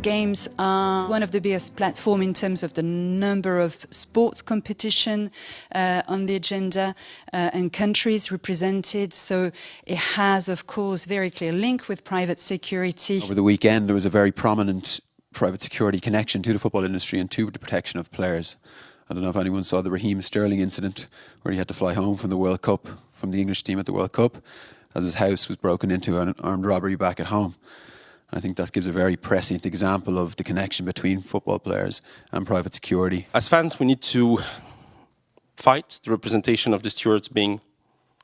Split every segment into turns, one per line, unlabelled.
Games are one of the biggest platforms in terms of the number of sports competition on the agenda and countries represented. So it has, of course, very clear link with private security.
Over the weekend, there was a very prominent private security connection to the football industry and to the protection of players. I don't know if anyone saw the Raheem Sterling incident where he had to fly home from the World Cup, from the English team at the World Cup, as his house was broken into an armed robbery back at home. I think that gives a very prescient example of the connection between football players and private security.
As fans, we need to fight the representation of the stewards being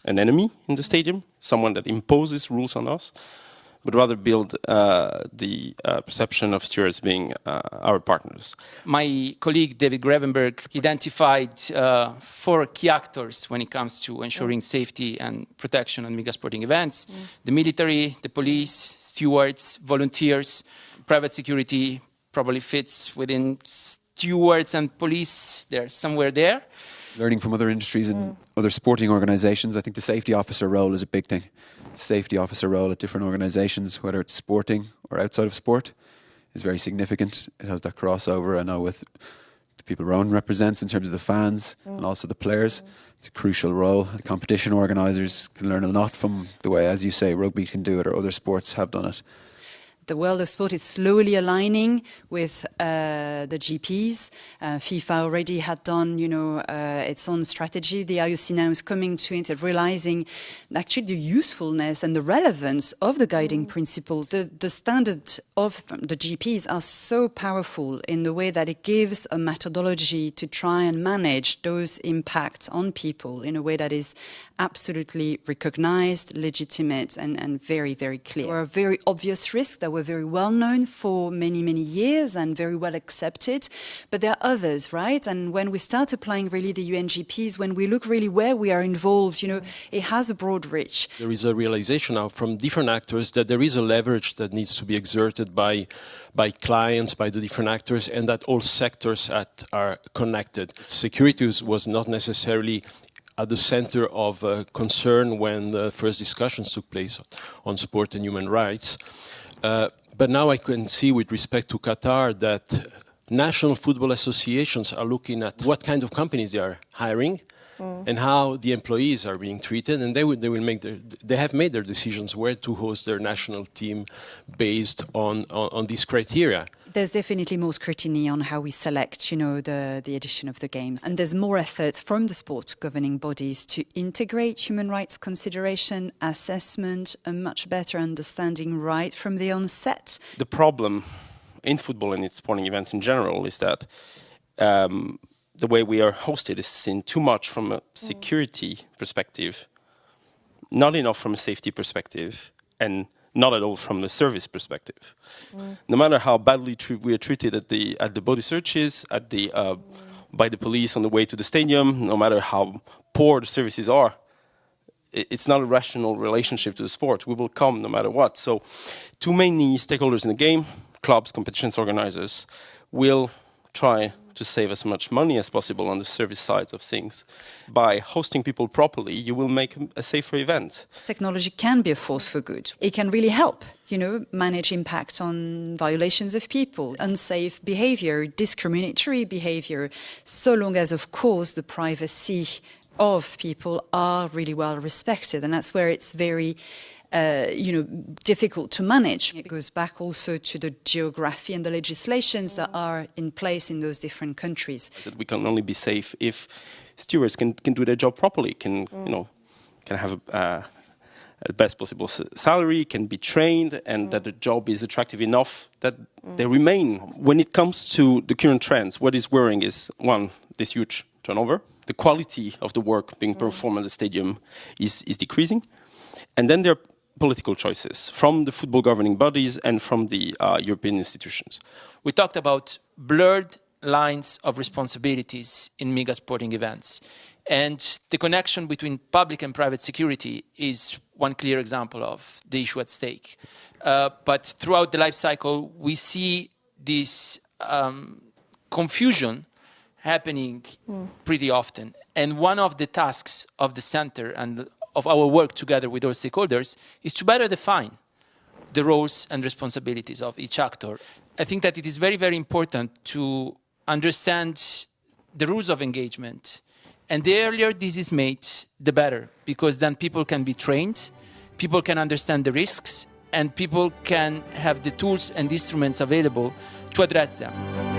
an enemy in the stadium, someone that imposes rules on us, but rather build the perception of stewards being our partners.
My colleague David Gravenberg identified 4 key actors when it comes to ensuring safety and protection on mega sporting events. The military, the police, stewards, volunteers. Private security probably fits within stewards and police. They're somewhere there.
Learning from other industries and other sporting organisations, I think the safety officer role is a big thing. The safety officer role at different organisations, whether it's sporting or outside of sport, is very significant. It has that crossover, I know, with the people Ronan represents in terms of the fans and also the players. It's a crucial role. The competition organisers can learn a lot from the way, as you say, rugby can do it or other sports have done it.
The world of sport is slowly aligning with the GPs. FIFA already had done, its own strategy. The IOC now is coming to it, realizing actually the usefulness and the relevance of the guiding principles. The standard of the GPs are so powerful in the way that it gives a methodology to try and manage those impacts on people in a way that is absolutely recognized, legitimate, and very, very clear. There are very obvious risks that were very well known for many, many years and very well accepted. But there are others, right? And when we start applying really the UNGPs, when we look really where we are involved, it has a broad reach.
There is a realization now from different actors that there is a leverage that needs to be exerted by clients, by the different actors, and that all sectors are connected. Security was not necessarily at the center of concern when the first discussions took place on sport and human rights. But now I can see with respect to Qatar that national football associations are looking at what kind of companies they are hiring and how the employees are being treated, and they have made their decisions where to host their national team based on these criteria.
There's definitely more scrutiny on how we select, the edition of the games. And there's more effort from the sports governing bodies to integrate human rights consideration, assessment, a much better understanding right from the onset.
The problem in football and its sporting events in general is that the way we are hosted is seen too much from a security perspective, not enough from a safety perspective, and not at all from the service perspective. No matter how badly we are treated at the body searches, by the police on the way to the stadium, no matter how poor the services are, it's not a rational relationship to the sport. We will come no matter what. So too many stakeholders in the game, clubs, competitions organizers, will try to save as much money as possible on the service sides of things. By hosting people properly, you will make a safer event.
Technology can be a force for good. It can really help, manage impact on violations of people, unsafe behavior, discriminatory behavior, so long as, of course, the privacy of people are really well respected. And that's where it's very difficult to manage. It goes back also to the geography and the legislations that are in place in those different countries.
That we can only be safe if stewards can do their job properly, can have the best possible salary, can be trained, and that the job is attractive enough that they remain. When it comes to the current trends, what is worrying is, one, this huge turnover. The quality of the work being performed at the stadium is decreasing. And then there are political choices from the football governing bodies and from the European institutions.
We talked about blurred lines of responsibilities in mega sporting events. And the connection between public and private security is one clear example of the issue at stake. But throughout the life cycle, we see this confusion happening pretty often. And one of the tasks of the center and of our work together with our stakeholders is to better define the roles and responsibilities of each actor. I think that it is very, very important to understand the rules of engagement. And the earlier this is made, the better, because then people can be trained, people can understand the risks, and people can have the tools and instruments available to address them.